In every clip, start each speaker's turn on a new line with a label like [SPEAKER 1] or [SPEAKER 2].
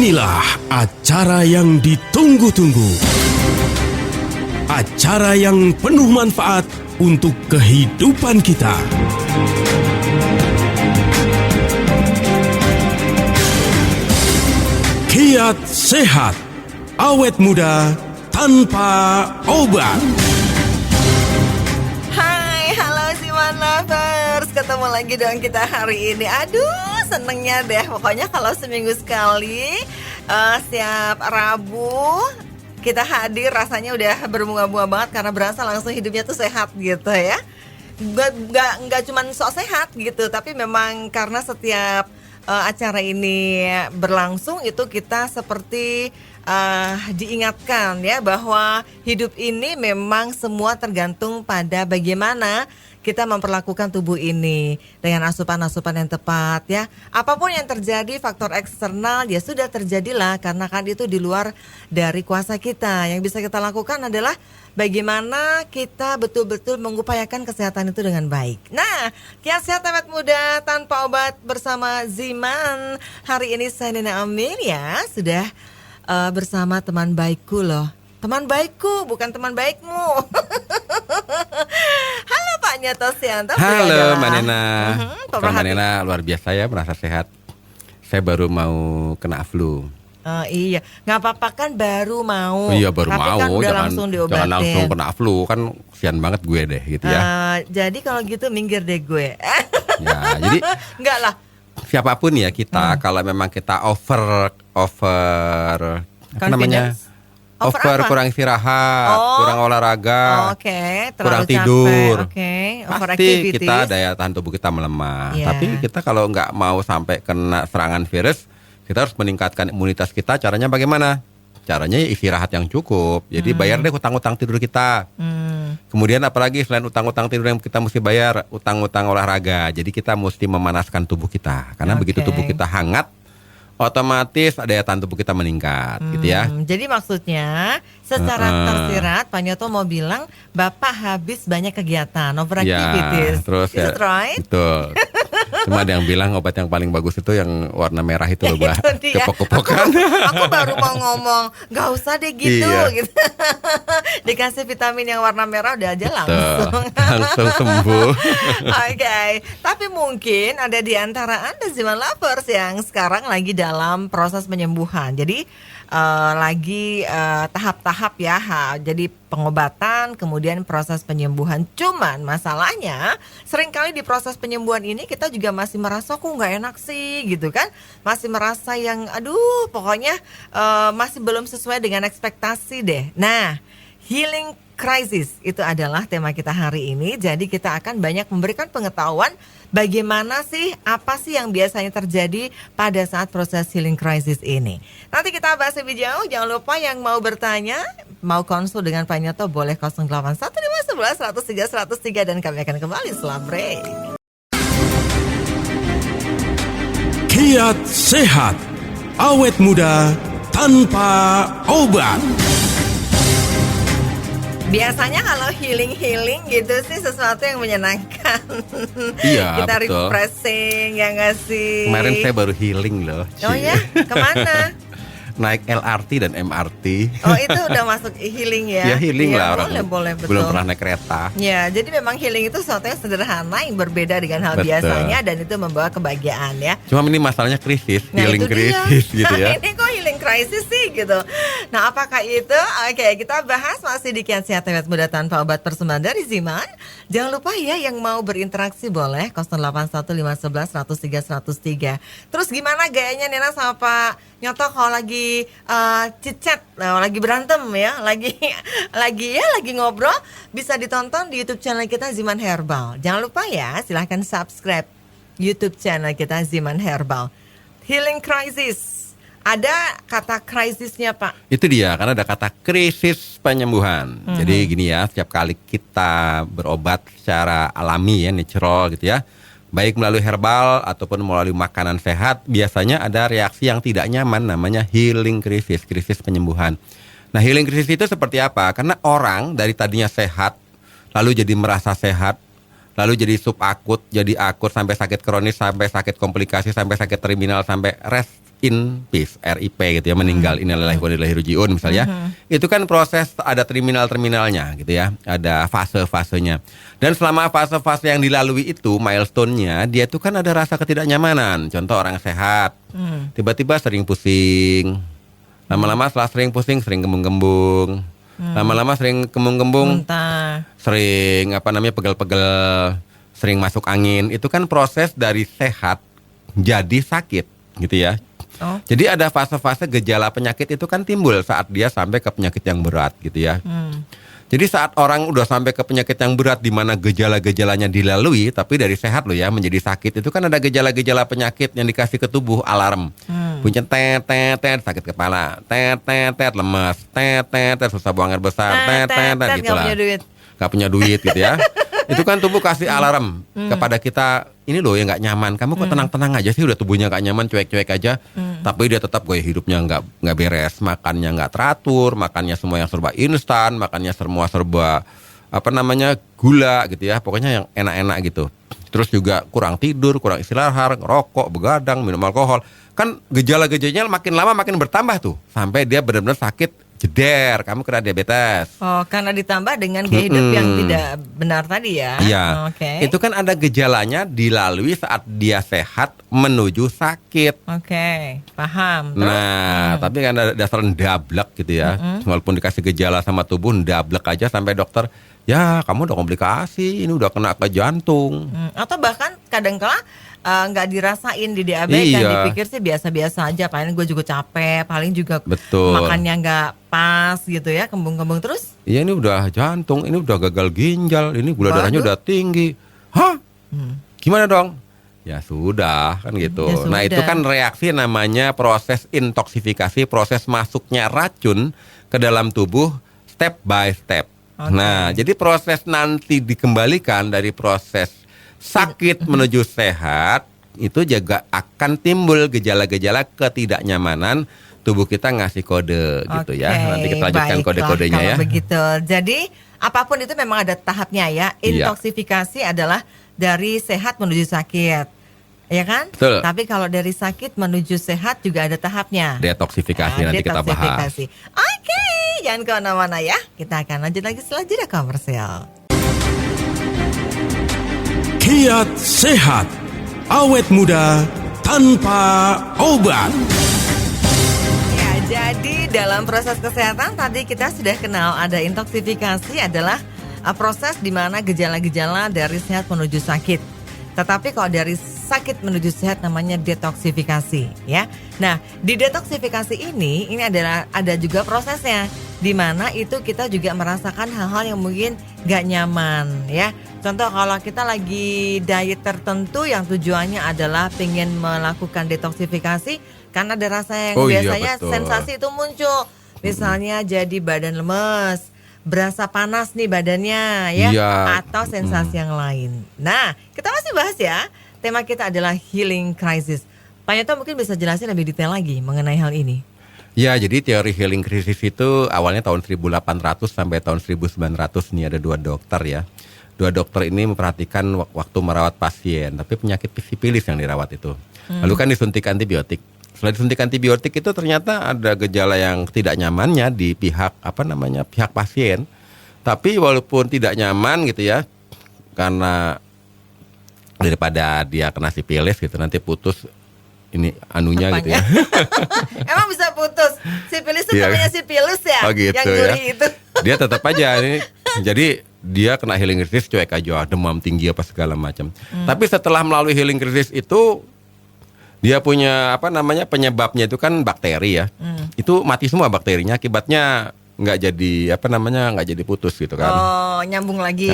[SPEAKER 1] Inilah acara yang ditunggu-tunggu. Acara yang penuh manfaat untuk kehidupan kita. Kiat sehat, awet muda tanpa obat.
[SPEAKER 2] Hai, halo Ziman Lovers. Ketemu lagi dong kita hari ini. Aduh, senengnya deh. Pokoknya kalau seminggu sekali setiap Rabu kita hadir, rasanya udah berbunga-bunga banget karena berasa langsung hidupnya tuh sehat gitu ya. Nggak cuma sok sehat gitu, tapi memang karena setiap acara ini berlangsung itu kita seperti diingatkan ya bahwa hidup ini memang semua tergantung pada bagaimana kita memperlakukan tubuh ini dengan asupan-asupan yang tepat ya. Apapun yang terjadi, faktor eksternal ya sudah terjadilah karena kan itu di luar dari kuasa kita. Yang bisa kita lakukan adalah bagaimana kita betul-betul mengupayakan kesehatan itu dengan baik. Nah, Kiat Sehat Awet Muda Tanpa Obat bersama Ziman. Hari ini saya Nina Amelia sudah bersama teman baikku loh. Teman baikku, bukan teman baikmu. Halo Pak Nyoto Sianto.
[SPEAKER 3] Halo Mbak Nena. Mbak Nena luar biasa ya, merasa sehat. Saya baru mau kena flu.
[SPEAKER 2] Iya, nggak apa-apa kan baru mau.
[SPEAKER 3] Iya baru
[SPEAKER 2] tapi
[SPEAKER 3] mau,
[SPEAKER 2] kan udah
[SPEAKER 3] jangan
[SPEAKER 2] langsung diobatin.
[SPEAKER 3] Jangan langsung kena flu, kan kesian banget gue deh gitu ya.
[SPEAKER 2] Jadi kalau gitu minggir deh gue.
[SPEAKER 3] Ya, jadi
[SPEAKER 2] enggak lah.
[SPEAKER 3] Siapapun ya kita, kalau memang kita over apa namanya? Over kurang istirahat, kurang olahraga, kurang tidur, pasti kita daya tahan tubuh kita melemah.
[SPEAKER 2] Yeah.
[SPEAKER 3] Tapi kita kalau nggak mau sampai kena serangan virus, kita harus meningkatkan imunitas kita. Caranya bagaimana? Caranya ya istirahat yang cukup. Jadi bayar deh utang-utang tidur kita. Kemudian apalagi selain utang-utang tidur yang kita mesti bayar, utang-utang olahraga. Jadi kita mesti memanaskan tubuh kita. Karena begitu tubuh kita hangat, otomatis daya tahan tubuh kita meningkat gitu ya.
[SPEAKER 2] Jadi maksudnya secara tersirat Pak Nyoto mau bilang Bapak habis banyak kegiatan, overactivities.
[SPEAKER 3] Ya, terus
[SPEAKER 2] Is it right?
[SPEAKER 3] Betul. Cuma ada yang bilang obat yang paling bagus itu yang warna merah itu loh, Bah. Kepok-kepokan.
[SPEAKER 2] Aku baru mau ngomong, gak usah deh gitu, gitu. Dikasih vitamin yang warna merah udah aja
[SPEAKER 3] langsung sembuh.
[SPEAKER 2] Oke. Tapi mungkin ada di antara Anda Ziman Lovers yang sekarang lagi dalam proses penyembuhan. Jadi lagi tahap-tahap ya. Jadi pengobatan, kemudian proses penyembuhan. Cuman masalahnya seringkali di proses penyembuhan ini kita juga masih merasa kok nggak enak sih gitu kan. Masih merasa yang aduh pokoknya masih belum sesuai dengan ekspektasi deh. Nah, healing crisis itu adalah tema kita hari ini. Jadi kita akan banyak memberikan pengetahuan bagaimana sih, apa sih yang biasanya terjadi pada saat proses healing crisis ini. Nanti kita bahas lebih jauh. Jangan lupa yang mau bertanya, mau konsul dengan Pak Nyoto boleh 081511 103 103 dan kami akan kembali setelah break.
[SPEAKER 1] Kiat sehat, awet muda tanpa obat.
[SPEAKER 2] Biasanya kalau healing gitu sih sesuatu yang menyenangkan.
[SPEAKER 3] Iya,
[SPEAKER 2] kita
[SPEAKER 3] betul.
[SPEAKER 2] Refreshing ya nggak sih.
[SPEAKER 3] Kemarin saya baru healing loh.
[SPEAKER 2] Oh ya, kemana?
[SPEAKER 3] Naik LRT dan MRT.
[SPEAKER 2] Oh itu udah masuk healing ya?
[SPEAKER 3] Ya healing lah orang.
[SPEAKER 2] Boleh, betul.
[SPEAKER 3] Belum pernah naik kereta.
[SPEAKER 2] Ya, jadi memang healing itu sesuatu yang sederhana yang berbeda dengan hal
[SPEAKER 3] Betul.
[SPEAKER 2] biasanya dan itu membawa kebahagiaan ya.
[SPEAKER 3] Cuma ini masalahnya krisis,
[SPEAKER 2] Nah,
[SPEAKER 3] healing
[SPEAKER 2] itu dia.
[SPEAKER 3] krisis gitu ya.
[SPEAKER 2] Ini kok healing crisis sih gitu. Nah, apakah itu? Oke, kita bahas masih di Kiat Sehat Awet Muda Tanpa Obat persembahan dari Ziman. Jangan lupa ya yang mau berinteraksi boleh 081511 103 103. Terus gimana gayanya Nena sama Pak Nyoto kalau lagi chit-chat, lagi berantem ya, lagi ngobrol, bisa ditonton di YouTube channel kita Ziman Herbal. Jangan lupa ya, silahkan subscribe YouTube channel kita Ziman Herbal. Healing crisis. Ada kata krisisnya Pak.
[SPEAKER 3] Itu dia, karena ada kata krisis penyembuhan. Jadi gini ya, setiap kali kita berobat secara alami ya, natural gitu ya, baik melalui herbal ataupun melalui makanan sehat, biasanya ada reaksi yang tidak nyaman, namanya healing krisis penyembuhan. Nah, healing krisis itu seperti apa? Karena orang dari tadinya sehat, lalu jadi merasa sehat, lalu jadi subakut, jadi akut, sampai sakit kronis, sampai sakit komplikasi, sampai sakit terminal, sampai rest in peace, RIP gitu ya, meninggal, innalillahi wa inna ilaihi raji'un misalnya. Itu kan proses, ada terminalnya gitu ya, ada fase-fasenya. Dan selama fase-fase yang dilalui itu, milestone-nya, dia itu kan ada rasa ketidaknyamanan. Contoh orang sehat, tiba-tiba sering pusing. Lama-lama setelah sering pusing, sering gembung-gembung. Lama-lama sering gembung-gembung, sering pegel-pegel, sering masuk angin. Itu kan proses dari sehat jadi sakit gitu ya. Jadi ada fase-fase gejala penyakit itu kan timbul saat dia sampai ke penyakit yang berat gitu ya. Jadi saat orang udah sampai ke penyakit yang berat di mana gejala-gejalanya dilalui, tapi dari sehat loh ya menjadi sakit, itu kan ada gejala-gejala penyakit yang dikasih ke tubuh alarm. Bunyi tet tet tet, sakit kepala, tet tet tet, lemas, tet tet tet, susah buang air besar, tet tet tet, gitulah. Gak punya duit gitu ya. Itu kan tubuh kasih alarm kepada kita, ini loh yang nggak nyaman. Kamu kok tenang-tenang aja sih, udah tubuhnya nggak nyaman, cuek-cuek aja. Tapi dia tetap gaya hidupnya nggak beres, makannya nggak teratur, makannya semua yang serba instan, makannya semua serba gula gitu ya. Pokoknya yang enak-enak gitu. Terus juga kurang tidur, kurang istirahat, rokok, begadang, minum alkohol. Kan gejala-gejalanya makin lama makin bertambah tuh, sampai dia benar-benar sakit. Jeder, kamu kena diabetes.
[SPEAKER 2] Oh, karena ditambah dengan gaya hidup yang tidak benar tadi ya.
[SPEAKER 3] Iya. Itu kan ada gejalanya dilalui saat dia sehat menuju sakit.
[SPEAKER 2] Paham. Terus?
[SPEAKER 3] Nah, tapi kan ada dasar ndablek gitu ya. Walaupun dikasih gejala sama tubuh, ndablek aja sampai dokter, ya kamu udah komplikasi, ini udah kena ke jantung.
[SPEAKER 2] Atau bahkan kadang-kala nggak dirasain di DAB kan, dipikir sih biasa-biasa aja, paling gue juga capek, paling juga makannya nggak pas gitu ya, kembung-kembung terus.
[SPEAKER 3] Iya, ini udah jantung, ini udah gagal ginjal, ini gula darahnya udah tinggi. Hah? Gimana dong? Ya sudah kan gitu.
[SPEAKER 2] Ya sudah.
[SPEAKER 3] Nah itu kan reaksi namanya proses intoksifikasi, proses masuknya racun ke dalam tubuh step by step. Nah jadi proses nanti dikembalikan dari proses sakit menuju sehat, itu juga akan timbul gejala-gejala ketidaknyamanan, tubuh kita ngasih kode gitu ya. Nanti kita lanjutkan kode-kodenya ya.
[SPEAKER 2] Begitu. Jadi apapun itu memang ada tahapnya ya. Intoksifikasi adalah dari sehat menuju sakit, ya kan?
[SPEAKER 3] Betul.
[SPEAKER 2] Tapi kalau dari sakit menuju sehat juga ada tahapnya.
[SPEAKER 3] Detoksifikasi nanti kita bahas.
[SPEAKER 2] Oke, jangan kemana-mana ya. Kita akan lanjut lagi setelah jeda komersial.
[SPEAKER 1] Kiat sehat, awet muda tanpa obat.
[SPEAKER 2] Ya, jadi dalam proses kesehatan tadi kita sudah kenal ada intoksifikasi adalah proses di mana gejala-gejala dari sehat menuju sakit. Tetapi kalau dari sakit menuju sehat namanya detoksifikasi ya. Nah, di detoksifikasi ini adalah ada juga prosesnya, di mana itu kita juga merasakan hal-hal yang mungkin gak nyaman ya. Contoh kalau kita lagi diet tertentu yang tujuannya adalah pengen melakukan detoksifikasi, karena ada rasa yang biasanya sensasi itu muncul. Misalnya jadi badan lemes, berasa panas nih badannya ya, atau sensasi yang lain. Nah, kita masih bahas ya. Tema kita adalah healing crisis. Pak Nyoto mungkin bisa jelasin lebih detail lagi mengenai hal ini.
[SPEAKER 3] Ya, jadi teori healing crisis itu awalnya tahun 1800 sampai tahun 1900 nih, ada dua dokter ya. Dua dokter ini memperhatikan waktu merawat pasien, tapi penyakit sipilis yang dirawat itu. Lalu kan disuntik antibiotik. Setelah disuntik antibiotik itu ternyata ada gejala yang tidak nyamannya di pihak pihak pasien. Tapi walaupun tidak nyaman gitu ya, karena daripada dia kena sipilis gitu nanti putus ini anunya gitu ya.
[SPEAKER 2] Emang bisa putus? Sipilis itu namanya sipilis ya?
[SPEAKER 3] Oh gitu
[SPEAKER 2] yang gurih
[SPEAKER 3] ya.
[SPEAKER 2] itu.
[SPEAKER 3] Dia tetap aja ini. Jadi dia kena healing crisis, cuek aja, demam tinggi apa segala macam. Tapi setelah melalui healing crisis itu dia punya penyebabnya itu kan bakteri ya. Itu mati semua bakterinya, akibatnya nggak jadi nggak jadi putus gitu kan.
[SPEAKER 2] Oh, nyambung lagi.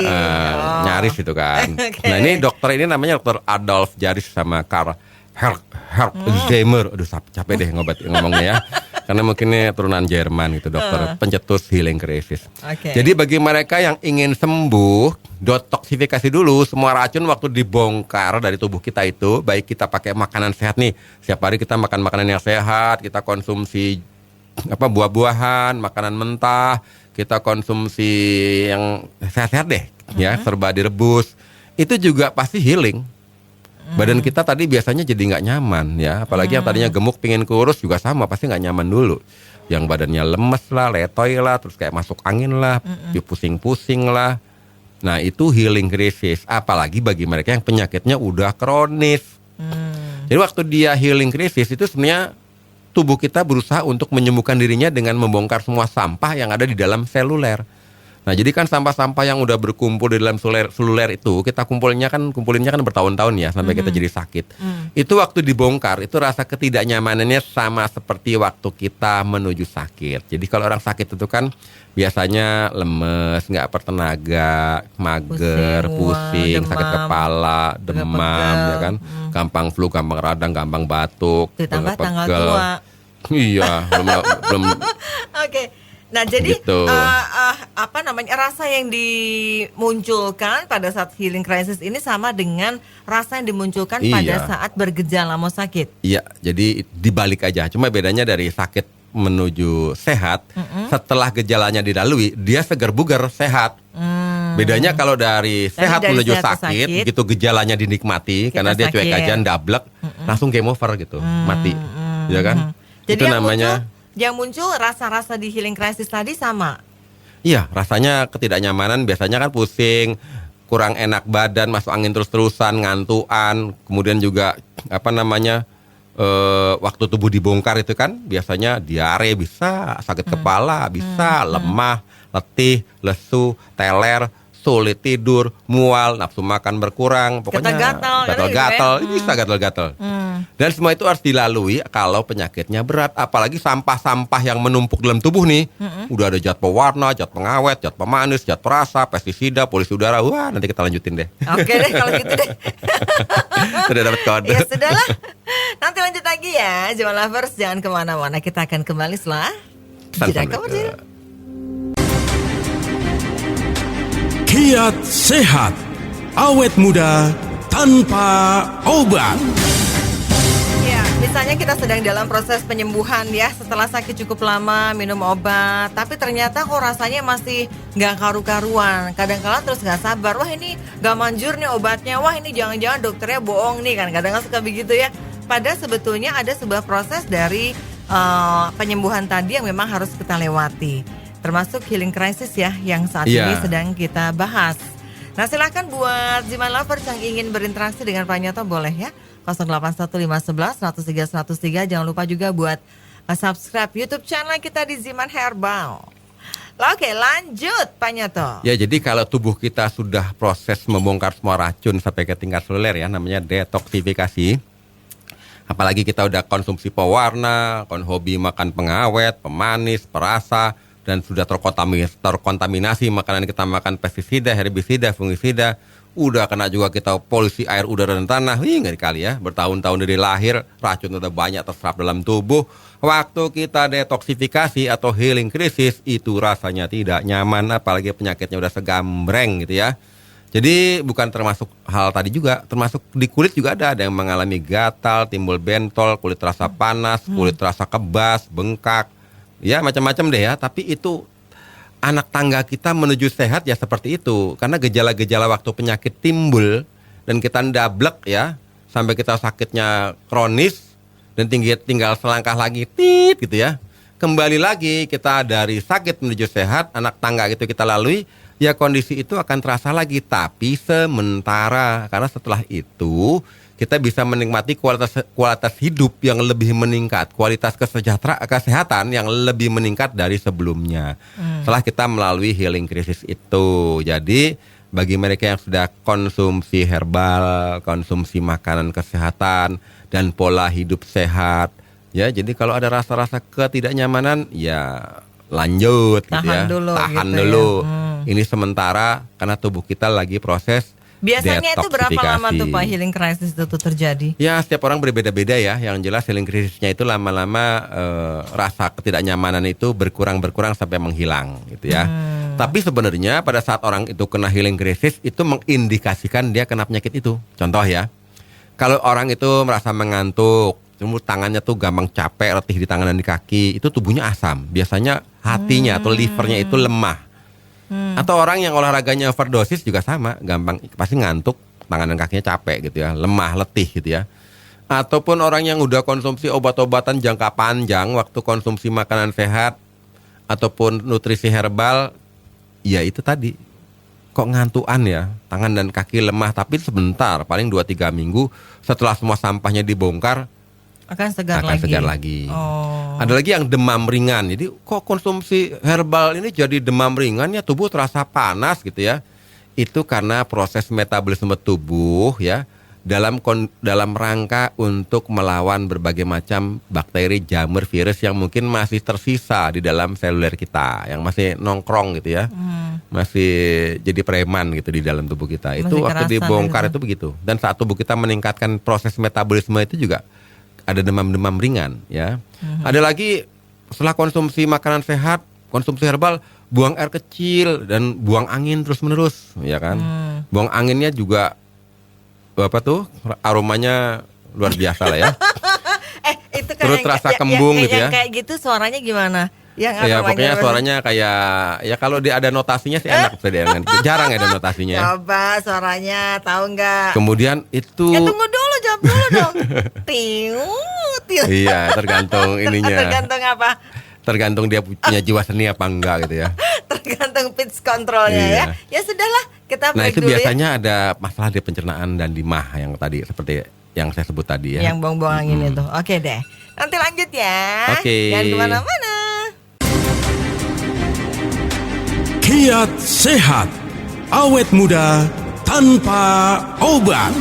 [SPEAKER 3] Nyaris gitu kan. Nah ini dokter ini namanya dokter Adolf Jaris sama Karl Herxheimer. Aduh capek deh ngomongnya ya. Karena mungkin ini turunan Jerman gitu, dokter pencetus healing crisis. Jadi bagi mereka yang ingin sembuh, detoksifikasi dulu semua racun waktu dibongkar dari tubuh kita itu. Baik kita pakai makanan sehat nih, setiap hari kita makan makanan yang sehat, kita konsumsi buah-buahan, makanan mentah, kita konsumsi yang sehat-sehat deh ya, serba direbus. Itu juga pasti healing. Badan kita tadi biasanya jadi nggak nyaman ya, apalagi yang tadinya gemuk pengen kurus juga sama, pasti nggak nyaman dulu. Yang badannya lemes lah, letoy lah, terus kayak masuk angin lah, pusing-pusing lah. Nah itu healing crisis, apalagi bagi mereka yang penyakitnya udah kronis. Jadi waktu dia healing crisis itu sebenarnya tubuh kita berusaha untuk menyembuhkan dirinya dengan membongkar semua sampah yang ada di dalam seluler. Nah jadi kan sampah-sampah yang udah berkumpul di dalam seluler itu kita kumpulinnya kan bertahun-tahun ya sampai kita jadi sakit. Itu waktu dibongkar itu rasa ketidaknyamanannya sama seperti waktu kita menuju sakit. Jadi kalau orang sakit itu kan biasanya lemes, nggak bertenaga, mager, pusing, sakit kepala, demam, ya kan, gampang flu, gampang radang, gampang batuk,
[SPEAKER 2] Ditambah tanggal
[SPEAKER 3] pegel.
[SPEAKER 2] tua.
[SPEAKER 3] Iya, belum.
[SPEAKER 2] Oke. Nah, jadi
[SPEAKER 3] Gitu.
[SPEAKER 2] rasa yang dimunculkan pada saat healing crisis ini sama dengan rasa yang dimunculkan pada
[SPEAKER 3] Iya.
[SPEAKER 2] saat bergejala mau sakit.
[SPEAKER 3] Iya, jadi dibalik aja. Cuma bedanya dari sakit menuju sehat, setelah gejalanya dilalui, dia segar bugar sehat. Bedanya kalau dari sehat
[SPEAKER 2] dari
[SPEAKER 3] menuju
[SPEAKER 2] sehat ke
[SPEAKER 3] sakit,
[SPEAKER 2] sakit,
[SPEAKER 3] gitu gejalanya dinikmati,
[SPEAKER 2] kita
[SPEAKER 3] karena dia cuek
[SPEAKER 2] sakit.
[SPEAKER 3] aja, ndablek, langsung game over gitu, mati, ya kan?
[SPEAKER 2] Jadi
[SPEAKER 3] Itu
[SPEAKER 2] yang
[SPEAKER 3] namanya.
[SPEAKER 2] yang muncul rasa-rasa di healing crisis tadi sama.
[SPEAKER 3] Iya, rasanya ketidaknyamanan, biasanya kan pusing, kurang enak badan, masuk angin terus-terusan, ngantuan, kemudian juga waktu tubuh dibongkar itu kan biasanya diare bisa, sakit kepala bisa, lemah, letih, lesu, teler, sulit tidur, mual, nafsu makan berkurang, pokoknya gatal-gatal, bisa gatal-gatal. Dan semua itu harus dilalui kalau penyakitnya berat, apalagi sampah-sampah yang menumpuk dalam tubuh nih. Udah ada zat pewarna, zat pengawet, zat pemanis, zat perasa, pestisida, polusi udara. Wah, nanti kita lanjutin deh.
[SPEAKER 2] Oke deh kalau gitu deh.
[SPEAKER 3] Sudah dapat kode.
[SPEAKER 2] Ya sudahlah. Nanti lanjut lagi ya, Jiwa Lovers, jangan kemana-mana. Kita akan kembali setelah jeda kemudian.
[SPEAKER 1] Kiat sehat, awet muda tanpa obat.
[SPEAKER 2] Ya, misalnya kita sedang dalam proses penyembuhan ya, setelah sakit cukup lama minum obat, tapi ternyata kok rasanya masih nggak karu-karuan. Kadang-kadang terus nggak sabar, wah ini nggak manjur nih obatnya, wah ini jangan-jangan dokternya bohong nih kan, kadang-kadang suka begitu ya. Padahal sebetulnya ada sebuah proses dari penyembuhan tadi yang memang harus kita lewati. Termasuk healing crisis ya, yang saat ini sedang kita bahas. Nah silahkan buat Ziman Lovers yang ingin berinteraksi dengan Pak Nyoto boleh ya. 081511-103-103. Jangan lupa juga buat subscribe YouTube channel kita di Ziman Herbal. Oke lanjut Pak Nyoto.
[SPEAKER 3] Ya jadi kalau tubuh kita sudah proses membongkar semua racun sampai ke tingkat seluler ya, namanya detoksifikasi. Apalagi kita udah konsumsi pewarna, hobi makan pengawet, pemanis, perasa, dan sudah terkontaminasi makanan kita makan pestisida, herbisida, fungisida, udah kena juga kita polusi air, udara dan tanah. Ngeri kali ya, bertahun-tahun dari lahir racun udah banyak terserap dalam tubuh. Waktu kita detoksifikasi atau healing crisis itu rasanya tidak nyaman, apalagi penyakitnya udah segambreng gitu ya. Jadi bukan termasuk hal tadi juga, termasuk di kulit juga ada yang mengalami gatal, timbul bentol, kulit terasa panas, kulit terasa kebas, bengkak. Ya macam-macam deh ya, tapi itu anak tangga kita menuju sehat ya seperti itu. Karena gejala-gejala waktu penyakit timbul dan kita ndablek ya, sampai kita sakitnya kronis dan tinggal selangkah lagi gitu ya. Kembali lagi kita dari sakit menuju sehat, anak tangga itu kita lalui, ya kondisi itu akan terasa lagi, tapi sementara. Karena setelah itu kita bisa menikmati kualitas hidup yang lebih meningkat, kualitas kesehatan yang lebih meningkat dari sebelumnya. Setelah kita melalui healing crisis itu. Jadi bagi mereka yang sudah konsumsi herbal, konsumsi makanan kesehatan dan pola hidup sehat, ya jadi kalau ada rasa-rasa ketidaknyamanan ya lanjut
[SPEAKER 2] tahan
[SPEAKER 3] gitu ya. Tahan
[SPEAKER 2] gitu
[SPEAKER 3] dulu.
[SPEAKER 2] ya.
[SPEAKER 3] Ini sementara karena tubuh kita lagi proses
[SPEAKER 2] biasanya itu berapa lama tuh
[SPEAKER 3] detoksifikasi.
[SPEAKER 2] Pak healing crisis itu terjadi?
[SPEAKER 3] Ya setiap orang berbeda-beda ya. Yang jelas healing crisisnya itu lama-lama rasa ketidaknyamanan itu berkurang sampai menghilang gitu ya. Tapi sebenarnya pada saat orang itu kena healing crisis itu mengindikasikan dia kena penyakit itu. Contoh ya, kalau orang itu merasa mengantuk, tangannya tuh gampang capek, letih di tangan dan di kaki, itu tubuhnya asam. Biasanya hatinya atau livernya itu lemah. Atau orang yang olahraganya overdosis juga sama, gampang pasti ngantuk, tangan dan kakinya capek gitu ya, lemah, letih gitu ya. Ataupun orang yang udah konsumsi obat-obatan jangka panjang waktu konsumsi makanan sehat ataupun nutrisi herbal, ya itu tadi. Kok ngantuan ya, tangan dan kaki lemah, tapi sebentar, paling 2-3 minggu setelah semua sampahnya dibongkar
[SPEAKER 2] akan segar
[SPEAKER 3] lagi. Ada lagi yang demam ringan. Jadi kok konsumsi herbal ini jadi demam ringan ya, tubuh terasa panas gitu ya. Itu karena proses metabolisme tubuh ya dalam rangka untuk melawan berbagai macam bakteri, jamur, virus yang mungkin masih tersisa di dalam seluler kita, yang masih nongkrong gitu ya. Masih jadi preman gitu di dalam tubuh kita.
[SPEAKER 2] Masih
[SPEAKER 3] Itu waktu
[SPEAKER 2] kerasan
[SPEAKER 3] dibongkar
[SPEAKER 2] gitu.
[SPEAKER 3] itu begitu. Dan saat tubuh kita meningkatkan proses metabolisme itu juga ada demam-demam ringan ya. Ada lagi setelah konsumsi makanan sehat, konsumsi herbal, buang air kecil dan buang angin terus-menerus ya kan. Buang anginnya juga apa tuh aromanya luar biasa lah ya.
[SPEAKER 2] Itu kan
[SPEAKER 3] Terus
[SPEAKER 2] yang-
[SPEAKER 3] terasa
[SPEAKER 2] yang-
[SPEAKER 3] kembung
[SPEAKER 2] yang-
[SPEAKER 3] gitu ya.
[SPEAKER 2] Yang kayak gitu suaranya gimana? Yang
[SPEAKER 3] Ya
[SPEAKER 2] aromanya
[SPEAKER 3] pokoknya
[SPEAKER 2] gimana?
[SPEAKER 3] suaranya kayak ya kalau dia ada notasinya sih enak bisa jarang ada notasinya ya.
[SPEAKER 2] Coba suaranya tahu nggak?
[SPEAKER 3] Kemudian itu
[SPEAKER 2] Ya tunggu dulu, jawab dulu dong. Tiu, tiu.
[SPEAKER 3] iya tergantung ininya.
[SPEAKER 2] Tergantung apa?
[SPEAKER 3] Tergantung dia punya jiwa seni apa enggak gitu ya.
[SPEAKER 2] Tergantung pitch controlnya
[SPEAKER 3] Iya.
[SPEAKER 2] ya. Ya sudahlah, kita
[SPEAKER 3] Nah
[SPEAKER 2] break
[SPEAKER 3] itu
[SPEAKER 2] dulu ya.
[SPEAKER 3] biasanya ada masalah di pencernaan dan di mah yang tadi seperti yang saya sebut tadi ya.
[SPEAKER 2] Yang buang-buang angin itu. Oke deh. Nanti lanjut ya.
[SPEAKER 3] Oke.
[SPEAKER 2] Jangan kemana-mana.
[SPEAKER 1] Kiat sehat, awet muda tanpa obat.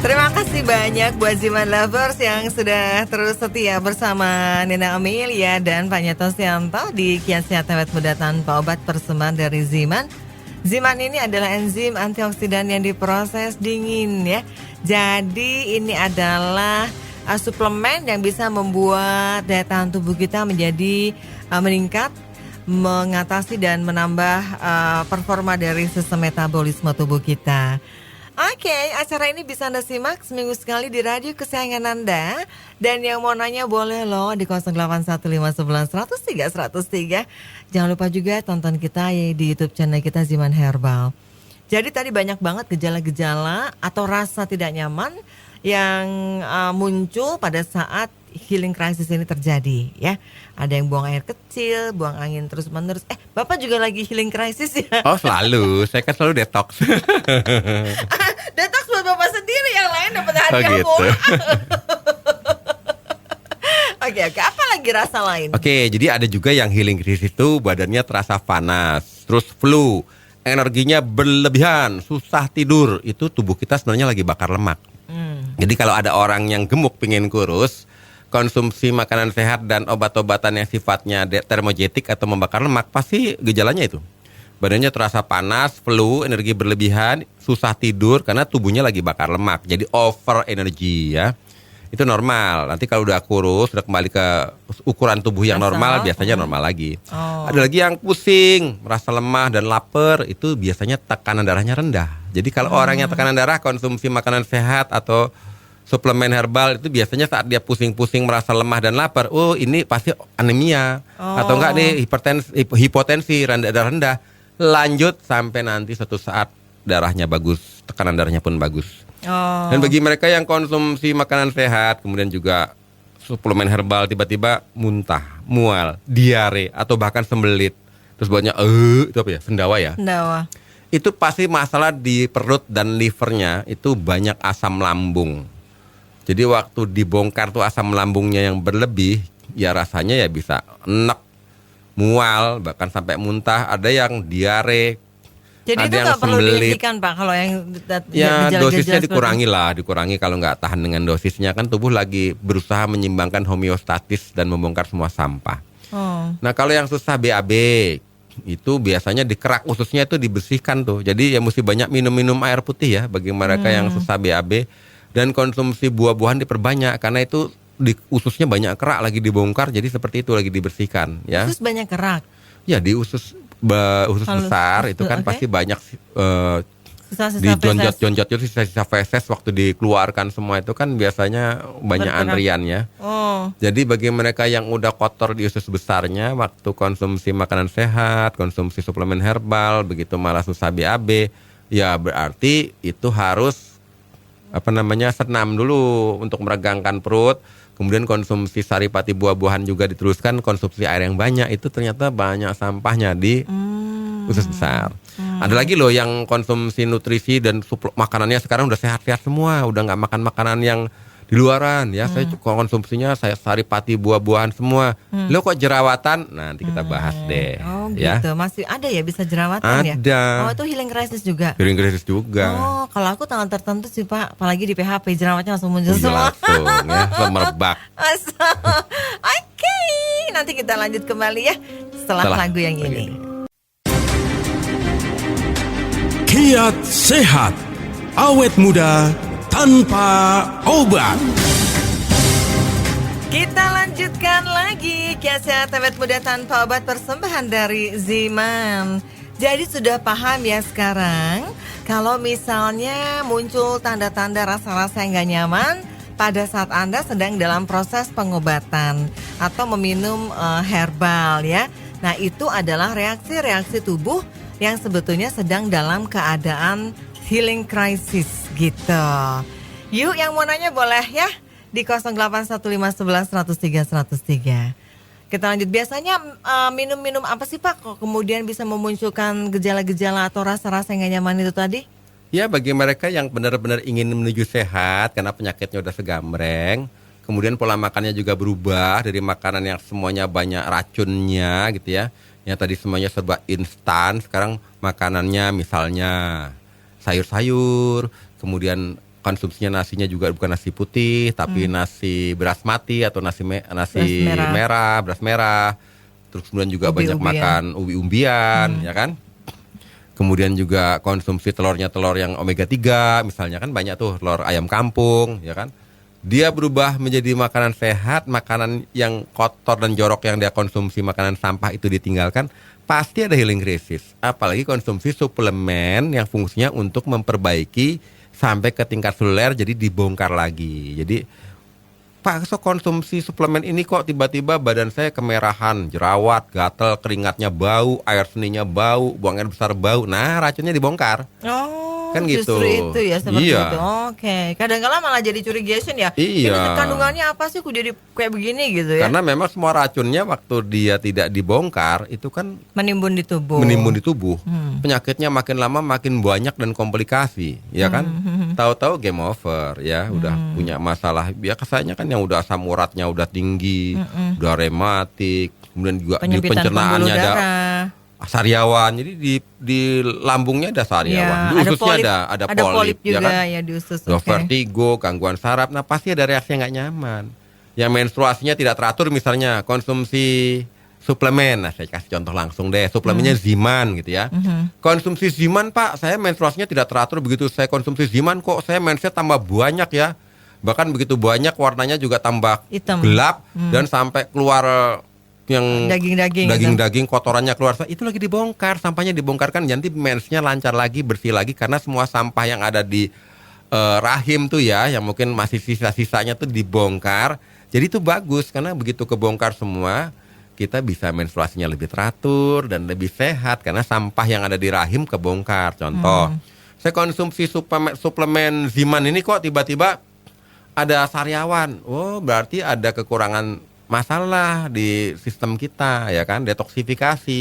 [SPEAKER 2] Terima kasih banyak buat Ziman Lovers yang sudah terus setia bersama Nina Amelia dan Pak Nyato Sianto di Kiat Sehat Awet Muda Tanpa Obat persembahan dari Ziman. Ziman ini adalah enzim antioksidan yang diproses dingin ya. Jadi ini adalah suplemen yang bisa membuat daya tahan tubuh kita menjadi meningkat, mengatasi dan menambah performa dari sistem metabolisme tubuh kita. Oke, acara ini bisa Anda simak seminggu sekali di radio kesayangan Anda. Dan yang mau nanya boleh loh di 081511103103. Jangan lupa juga tonton kita ya di YouTube channel kita Ziman Herbal. Jadi tadi banyak banget gejala-gejala atau rasa tidak nyaman yang muncul pada saat healing crisis ini terjadi ya. Ada yang buang air kecil, buang angin terus-menerus. Bapak juga lagi healing crisis ya?
[SPEAKER 3] Oh selalu, saya kan selalu detox.
[SPEAKER 2] Detox buat Bapak sendiri, yang lain dapat
[SPEAKER 3] Oh
[SPEAKER 2] hadiah
[SPEAKER 3] gitu.
[SPEAKER 2] mulu. Oke, apa lagi rasa lain?
[SPEAKER 3] Oke, jadi ada juga yang healing crisis itu badannya terasa panas, terus flu, energinya berlebihan, susah tidur. Itu tubuh kita sebenarnya lagi bakar lemak. Jadi kalau ada orang yang gemuk pingin kurus, konsumsi makanan sehat dan obat-obatan yang sifatnya termogetik atau membakar lemak, pasti gejalanya itu. Badannya terasa panas, flu, energi berlebihan, susah tidur karena tubuhnya lagi bakar lemak. Jadi over energy ya. Itu normal. Nanti kalau udah kurus, udah kembali ke ukuran tubuh yang normal, biasanya normal lagi. Ada lagi yang pusing, merasa lemah dan lapar, itu biasanya tekanan darahnya rendah. Jadi kalau orang yang tekanan darah konsumsi makanan sehat atau suplemen herbal itu biasanya saat dia pusing-pusing merasa lemah dan lapar, oh ini pasti anemia atau enggak nih hipotensi darah rendah. Lanjut sampai nanti suatu saat darahnya bagus, tekanan darahnya pun bagus. Dan bagi mereka yang konsumsi makanan sehat, kemudian juga suplemen herbal, tiba-tiba muntah, mual, diare, atau bahkan sembelit, terus banyak itu apa ya, sendawa ya?
[SPEAKER 2] Sendawa.
[SPEAKER 3] Itu pasti masalah di perut dan livernya, itu banyak asam lambung. Jadi waktu dibongkar tuh asam lambungnya yang berlebih, ya rasanya ya bisa enek, mual, bahkan sampai muntah, ada yang diare.
[SPEAKER 2] Jadi
[SPEAKER 3] ada
[SPEAKER 2] itu
[SPEAKER 3] yang
[SPEAKER 2] nggak perlu
[SPEAKER 3] sembelit.
[SPEAKER 2] dihentikan Pak kalau yang
[SPEAKER 3] Ya
[SPEAKER 2] gejala-gejala
[SPEAKER 3] dosisnya
[SPEAKER 2] seperti
[SPEAKER 3] dikurangi kalau nggak tahan dengan dosisnya, kan tubuh lagi berusaha menyimbangkan homeostatis dan membongkar semua sampah. Nah kalau yang susah BAB itu biasanya dikerak ususnya itu dibersihkan tuh. Jadi ya mesti banyak minum air putih ya bagi mereka yang susah BAB, dan konsumsi buah-buahan diperbanyak karena itu di ususnya banyak kerak lagi dibongkar, jadi seperti itu lagi dibersihkan ya.
[SPEAKER 2] Usus banyak kerak.
[SPEAKER 3] Ya di usus
[SPEAKER 2] Kalau
[SPEAKER 3] besar itu kan
[SPEAKER 2] oke.
[SPEAKER 3] pasti banyak
[SPEAKER 2] Sisa-sisa
[SPEAKER 3] di
[SPEAKER 2] feses.
[SPEAKER 3] jonjot itu sisa-sisa feses waktu dikeluarkan semua itu kan biasanya banyak
[SPEAKER 2] Bergerak.
[SPEAKER 3] antriannya. Jadi bagi mereka yang udah kotor di usus besarnya waktu konsumsi makanan sehat, konsumsi suplemen herbal, begitu malah susah BAB, ya berarti itu harus senam dulu untuk meregangkan perut. Kemudian konsumsi saripati buah-buahan juga diteruskan, konsumsi air yang banyak, itu ternyata banyak sampahnya di usus besar. Ada lagi loh yang konsumsi nutrisi dan makanannya sekarang udah sehat-sehat semua, udah nggak makan makanan yang di luaran ya. Saya konsumsinya saya saripati buah-buahan semua. Lo kok jerawatan? Nanti kita bahas deh.
[SPEAKER 2] Oh
[SPEAKER 3] ya.
[SPEAKER 2] gitu, masih ada ya bisa jerawatan ya?
[SPEAKER 3] Ada.
[SPEAKER 2] Oh itu healing crisis juga?
[SPEAKER 3] Healing crisis juga.
[SPEAKER 2] Oh kalau aku tanggal tertentu sih Pak, apalagi di PHP jerawatnya langsung muncul
[SPEAKER 3] Udah
[SPEAKER 2] semua.
[SPEAKER 3] langsung ya, merebak.
[SPEAKER 2] Oke, nanti kita lanjut kembali ya setelah lagu yang ini.
[SPEAKER 1] Kiat sehat, awet muda tanpa obat.
[SPEAKER 2] Kita lanjutkan lagi Kiat Sehat Awet Muda Tanpa Obat, persembahan dari Ziman. Jadi sudah paham ya sekarang, kalau misalnya muncul tanda-tanda rasa-rasa yang gak nyaman pada saat Anda sedang dalam proses pengobatan atau meminum herbal ya. Nah itu adalah reaksi-reaksi tubuh yang sebetulnya sedang dalam keadaan healing crisis gitu. Yuk yang mau nanya boleh ya di 081511103103. Kita lanjut. Biasanya minum-minum apa sih Pak kok kemudian bisa memunculkan gejala-gejala atau rasa-rasa yang gak nyaman itu tadi?
[SPEAKER 3] Ya bagi mereka yang benar-benar ingin menuju sehat karena penyakitnya udah segambreng, kemudian pola makannya juga berubah dari makanan yang semuanya banyak racunnya gitu ya, yang tadi semuanya serba instan, sekarang makanannya misalnya sayur-sayur, kemudian konsumsinya nasinya juga bukan nasi putih tapi nasi basmati atau nasi merah, beras merah. Terus kemudian juga banyak makan ubi-umbian ya kan. Kemudian juga konsumsi telur yang omega 3 misalnya kan, banyak tuh telur ayam kampung ya kan. Dia berubah menjadi makanan sehat, makanan yang kotor dan jorok yang dia konsumsi, makanan sampah itu ditinggalkan, pasti ada healing crisis. Apalagi konsumsi suplemen yang fungsinya untuk memperbaiki sampai ke tingkat seluler, jadi dibongkar lagi. Jadi Pak, so konsumsi suplemen ini kok tiba-tiba badan saya kemerahan, jerawat, gatal, keringatnya bau, air seninya bau, buang air besar bau. Nah racunnya dibongkar. Kan gitu.
[SPEAKER 2] Justru itu ya seperti
[SPEAKER 3] iya.
[SPEAKER 2] itu. Oke. Kadang-kadang malah jadi curigation ya.
[SPEAKER 3] Iya.
[SPEAKER 2] Ini kandungannya apa sih kok jadi kayak begini gitu ya.
[SPEAKER 3] Karena memang semua racunnya waktu dia tidak dibongkar itu kan
[SPEAKER 2] menimbun di tubuh.
[SPEAKER 3] Penyakitnya makin lama makin banyak dan komplikasi, ya kan? Tahu-tahu game over ya, udah punya masalah. Ya kesannya kan yang udah asam uratnya udah tinggi, udah rematik, kemudian juga di pencernaannya ada sariawan, jadi di lambungnya ada sariawan, di ususnya ada polip
[SPEAKER 2] juga
[SPEAKER 3] ya kan?
[SPEAKER 2] ya di usus.
[SPEAKER 3] Vertigo, gangguan saraf, nah pasti ada reaksi yang nggak nyaman. Yang menstruasinya tidak teratur misalnya, konsumsi suplemen, nah saya kasih contoh langsung deh, suplemennya Ziman gitu ya. Konsumsi Ziman Pak, saya menstruasinya tidak teratur, begitu saya konsumsi Ziman kok saya mensnya tambah banyak ya, bahkan begitu banyak warnanya juga tambah hitam, gelap dan sampai keluar yang daging-daging kotorannya keluar, itu lagi dibongkar, sampahnya dibongkarkan, nanti mensnya lancar lagi, bersih lagi, karena semua sampah yang ada di rahim tuh ya, yang mungkin masih sisa-sisanya tuh dibongkar. Jadi itu bagus karena begitu kebongkar semua, kita bisa menstruasinya lebih teratur dan lebih sehat karena sampah yang ada di rahim kebongkar. Contoh, saya konsumsi suplemen Ziman ini kok tiba-tiba ada sariawan. Oh, berarti ada kekurangan masalah di sistem kita ya kan, detoksifikasi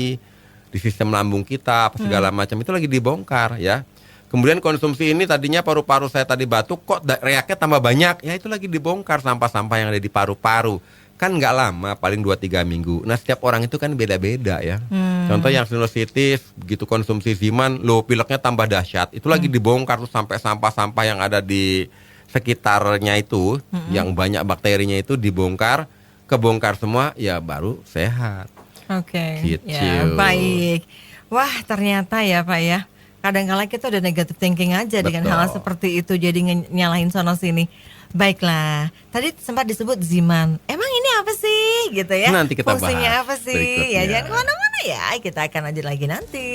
[SPEAKER 3] di sistem lambung kita apa segala macam itu lagi dibongkar ya. Kemudian konsumsi ini tadinya paru-paru saya tadi batuk kok reaknya tambah banyak, ya itu lagi dibongkar sampah-sampah yang ada di paru-paru. Kan nggak lama, paling 2-3 minggu. Nah setiap orang itu kan beda-beda ya. Contoh yang sinusitis, begitu konsumsi Ziman, lo pileknya tambah dahsyat, itu lagi dibongkar tuh sampai sampah-sampah yang ada di sekitarnya itu, yang banyak bakterinya itu dibongkar, kebongkar semua, ya baru sehat.
[SPEAKER 2] Oke,
[SPEAKER 3] gitu.
[SPEAKER 2] Ya baik. Wah ternyata ya Pak ya, kadang-kala kita udah negative thinking aja. Betul. Dengan hal seperti itu, jadi nyalahin sono sini. Baiklah, tadi sempat disebut Ziman. Emang ini apa sih gitu ya?
[SPEAKER 3] Nanti kita
[SPEAKER 2] fungsinya
[SPEAKER 3] bahas
[SPEAKER 2] apa sih?
[SPEAKER 3] berikutnya.
[SPEAKER 2] Ya jangan kemana-mana ya, kita akan lanjut lagi nanti.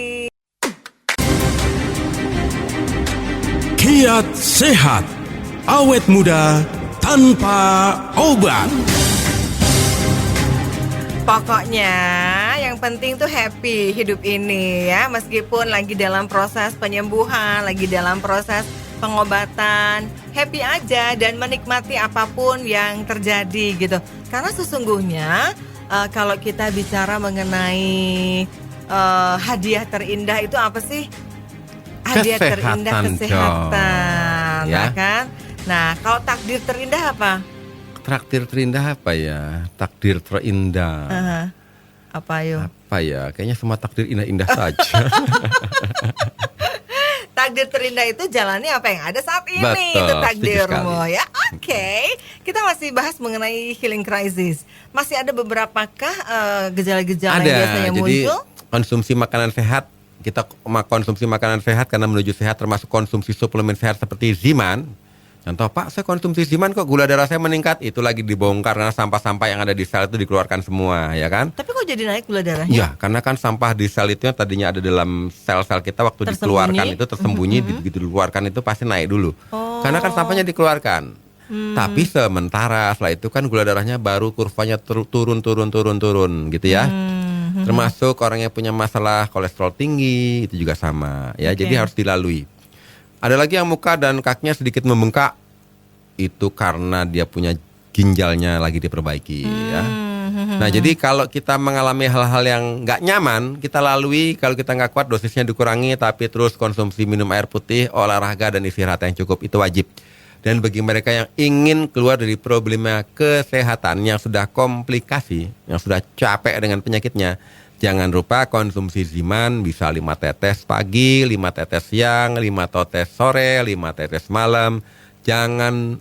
[SPEAKER 1] Kiat sehat, awet muda tanpa obat.
[SPEAKER 2] Pokoknya yang yang penting tuh happy hidup ini ya, meskipun lagi dalam proses penyembuhan, lagi dalam proses pengobatan, happy aja dan menikmati apapun yang terjadi gitu. Karena sesungguhnya kalau kita bicara mengenai hadiah terindah itu apa sih? Hadiah terindah kesehatan, ya kan? Nah, kalau takdir terindah apa?
[SPEAKER 3] Takdir terindah apa ya? Takdir terindah.
[SPEAKER 2] Apa yuk?
[SPEAKER 3] Apa ya? Kayaknya semua takdir indah-indah saja.
[SPEAKER 2] Takdir terindah itu jalani apa yang ada saat ini.
[SPEAKER 3] Betul,
[SPEAKER 2] itu takdirmu
[SPEAKER 3] setuju
[SPEAKER 2] ya. Oke. Kita masih bahas mengenai healing crisis. Masih ada beberapakah gejala-gejala yang biasanya
[SPEAKER 3] jadi
[SPEAKER 2] muncul?
[SPEAKER 3] konsumsi makanan sehat. Kita konsumsi makanan sehat karena menuju sehat, termasuk konsumsi suplemen sehat seperti Ziman. Contoh, Pak, saya konsumsi Ziman kok gula darah saya meningkat. Itu lagi dibongkar karena sampah-sampah yang ada di sel itu dikeluarkan semua, ya kan?
[SPEAKER 2] Tapi kok jadi naik gula darahnya?
[SPEAKER 3] Ya, karena kan sampah di sel itu tadinya ada dalam sel-sel kita waktu dikeluarkan itu tersembunyi, begitu dikeluarkan itu pasti naik dulu. Karena kan sampahnya dikeluarkan. Tapi sementara setelah itu kan gula darahnya baru kurvanya turun gitu ya. Termasuk orang yang punya masalah kolesterol tinggi itu juga sama ya. Jadi harus dilalui. Ada lagi yang muka dan kakinya sedikit membengkak, itu karena dia punya ginjalnya lagi diperbaiki ya. Nah, jadi kalau kita mengalami hal-hal yang nggak nyaman, kita lalui. Kalau kita nggak kuat, dosisnya dikurangi, tapi terus konsumsi minum air putih, olahraga dan istirahat yang cukup, itu wajib. Dan bagi mereka yang ingin keluar dari problema kesehatan yang sudah komplikasi, yang sudah capek dengan penyakitnya, jangan lupa konsumsi Ziman, bisa 5 tetes pagi, 5 tetes siang, 5 tetes sore, 5 tetes malam. Jangan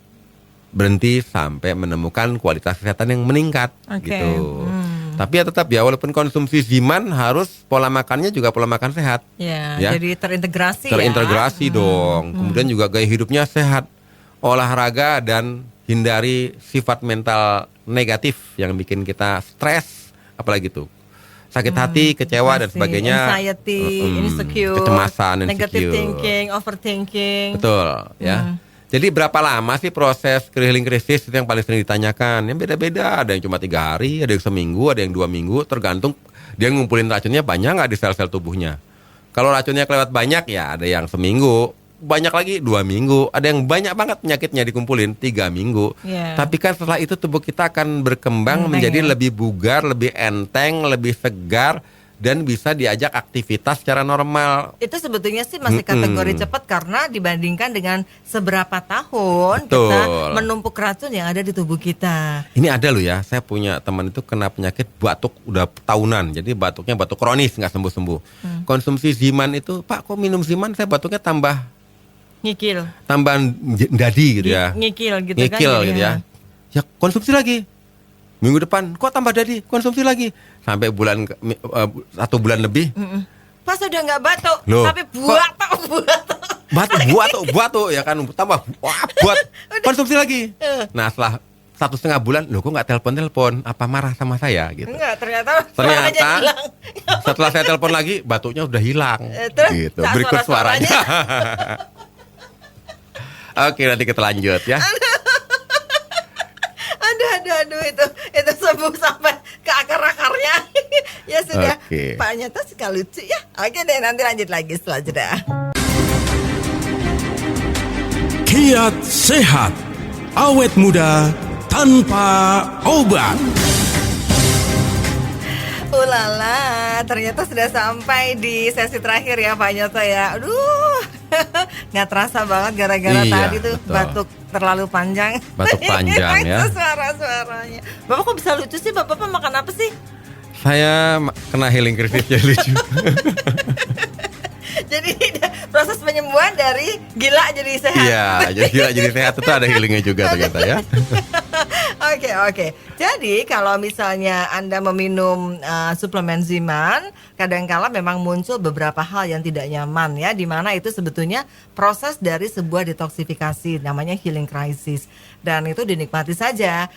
[SPEAKER 3] berhenti sampai menemukan kualitas kesehatan yang meningkat gitu. Tapi ya tetap ya, walaupun konsumsi Ziman, harus pola makannya juga pola makan sehat.
[SPEAKER 2] Ya.
[SPEAKER 3] Jadi
[SPEAKER 2] terintegrasi
[SPEAKER 3] dong. Kemudian juga gaya hidupnya sehat, olahraga, dan hindari sifat mental negatif yang bikin kita stres, apalagi tuh sakit hati, kecewa dan sebagainya,
[SPEAKER 2] anxiety, insecure,
[SPEAKER 3] kecemasan,
[SPEAKER 2] negative
[SPEAKER 3] insecure,
[SPEAKER 2] thinking, overthinking.
[SPEAKER 3] betul ya. Jadi berapa lama sih proses healing krisis itu yang paling sering ditanyakan? Yang beda-beda, ada yang cuma 3 hari, ada yang seminggu, ada yang 2 minggu, tergantung dia ngumpulin racunnya banyak nggak di sel-sel tubuhnya. Kalau racunnya kelewat banyak ya ada yang seminggu, banyak lagi 2 minggu, ada yang banyak banget penyakitnya dikumpulin 3 minggu. Tapi kan setelah itu tubuh kita akan berkembang menjadi lebih bugar, lebih enteng, lebih segar, dan bisa diajak aktivitas secara normal.
[SPEAKER 2] Itu sebetulnya sih masih kategori cepat karena dibandingkan dengan seberapa tahun kita menumpuk racun yang ada di tubuh kita.
[SPEAKER 3] Ini ada loh ya, saya punya teman itu kena penyakit batuk udah tahunan. Jadi batuknya batuk kronis, nggak sembuh-sembuh. Konsumsi Ziman itu, Pak kok minum Ziman saya batuknya
[SPEAKER 2] Ngikil.
[SPEAKER 3] tambahan dadi gitu ya.
[SPEAKER 2] Ngikil gitu
[SPEAKER 3] gitu ya. Ya konsumsi lagi. Minggu depan kok tambah dadi, konsumsi lagi. Sampai 1 bulan lebih.
[SPEAKER 2] Pas udah nggak batuk,
[SPEAKER 3] loh,
[SPEAKER 2] tapi
[SPEAKER 3] batuk ya kan, tambah buat konsumsi lagi. Nah setelah 1,5 bulan, loh kok nggak telepon, apa marah sama saya gitu.
[SPEAKER 2] Enggak, ternyata
[SPEAKER 3] setelah saya telepon lagi, batuknya udah hilang. Gitu. Berikut suaranya. Oke, nanti kita lanjut ya.
[SPEAKER 2] Aduh, itu sembuh sampai ke akar-akarnya. Ya sudah, Pak Nyata suka lucu ya. Oke deh, nanti lanjut lagi setelah jeda.
[SPEAKER 1] Kiat sehat, awet muda tanpa obat.
[SPEAKER 2] Ulala, ternyata sudah sampai di sesi terakhir ya Pak Nyoto ya. Aduh, nggak terasa banget gara-gara tadi tuh batuk terlalu panjang.
[SPEAKER 3] Batuk panjang ya.
[SPEAKER 2] Suara-suaranya. Bapak kok bisa lucu sih? Bapak makan apa sih?
[SPEAKER 3] Saya kena healing krisis ya lucu.
[SPEAKER 2] Jadi proses penyembuhan dari gila jadi sehat.
[SPEAKER 3] Iya, jadi gila jadi sehat itu ada healingnya juga ternyata ya.
[SPEAKER 2] Oke. Jadi kalau misalnya Anda meminum suplemen Ziman, kadangkala memang muncul beberapa hal yang tidak nyaman ya, di mana itu sebetulnya proses dari sebuah detoksifikasi, namanya healing crisis. Dan itu dinikmati saja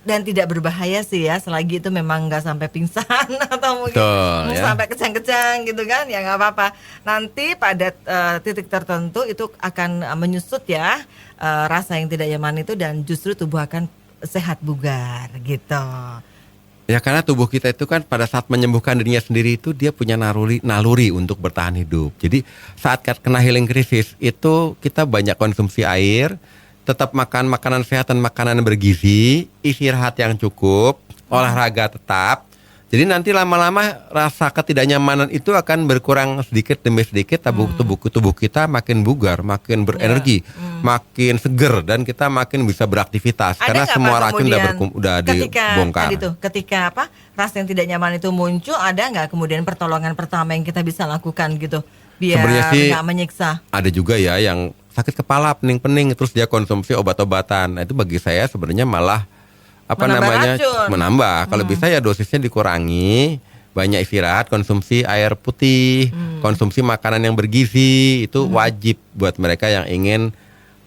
[SPEAKER 2] dan tidak berbahaya sih ya, selagi itu memang nggak sampai pingsan atau mungkin sampai kejang-kejang gitu kan, ya nggak apa-apa. Nanti pada titik tertentu itu akan menyusut ya rasa yang tidak nyaman itu, dan justru tubuh akan sehat bugar gitu.
[SPEAKER 3] Ya karena tubuh kita itu kan pada saat menyembuhkan dirinya sendiri itu dia punya naluri untuk bertahan hidup. Jadi saat kena healing crisis itu kita banyak konsumsi air, tetap makan makanan sehat dan makanan bergizi, istirahat yang cukup, olahraga tetap. Jadi nanti lama-lama rasa ketidaknyamanan itu akan berkurang sedikit demi sedikit. Tubuh kita makin bugar, makin berenergi, makin seger, dan kita makin bisa beraktivitas.
[SPEAKER 2] Ada
[SPEAKER 3] Karena
[SPEAKER 2] nggak,
[SPEAKER 3] semua
[SPEAKER 2] Pak,
[SPEAKER 3] racun udah dibongkar.
[SPEAKER 2] Ketika rasa yang tidak nyaman itu muncul, ada nggak kemudian pertolongan pertama yang kita bisa lakukan gitu biar
[SPEAKER 3] Sebenarnya sih
[SPEAKER 2] nggak menyiksa?
[SPEAKER 3] Ada juga ya yang sakit kepala, pening-pening, terus dia konsumsi obat-obatan. Nah, itu bagi saya sebenarnya malah menambah. Kalau bisa ya dosisnya dikurangi, banyak istirahat, konsumsi air putih, konsumsi makanan yang bergizi, itu wajib buat mereka yang ingin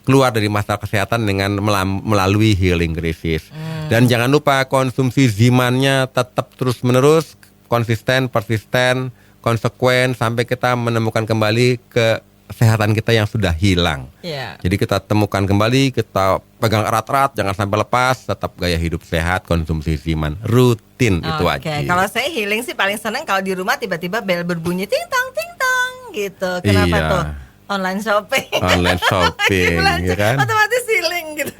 [SPEAKER 3] keluar dari masalah kesehatan dengan melalui healing crisis. Dan jangan lupa konsumsi zimannya tetap terus-menerus, konsisten, persisten, konsekuen sampai kita menemukan kembali kesehatan kita yang sudah hilang. Jadi kita temukan kembali, kita pegang erat-erat, jangan sampai lepas, tetap gaya hidup sehat, konsumsi ziman, rutin itu wajib.
[SPEAKER 2] Kalau saya healing sih paling senang kalau di rumah tiba-tiba bel berbunyi ting tong gitu. Kenapa tuh? Online shopping.
[SPEAKER 3] Ya kan?
[SPEAKER 2] Otomatis healing gitu.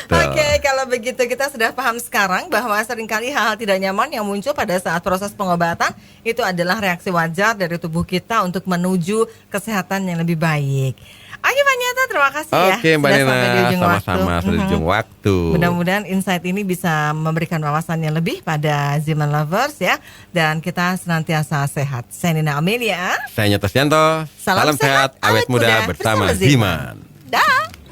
[SPEAKER 2] Oke, kalau begitu kita sudah paham sekarang bahwa seringkali hal-hal tidak nyaman yang muncul pada saat proses pengobatan itu adalah reaksi wajar dari tubuh kita untuk menuju kesehatan yang lebih baik. Oke Pak Nyata, terima kasih ya.
[SPEAKER 3] Oke Mbak Nena, sama-sama sudah di ujung waktu.
[SPEAKER 2] Mudah-mudahan insight ini bisa memberikan wawasan yang lebih pada Ziman Lovers ya. Dan kita senantiasa sehat. Saya Nina Amelia.
[SPEAKER 3] Saya Nyoto Sianto. Salam sehat, awet muda bersama Ziman.
[SPEAKER 2] Dah.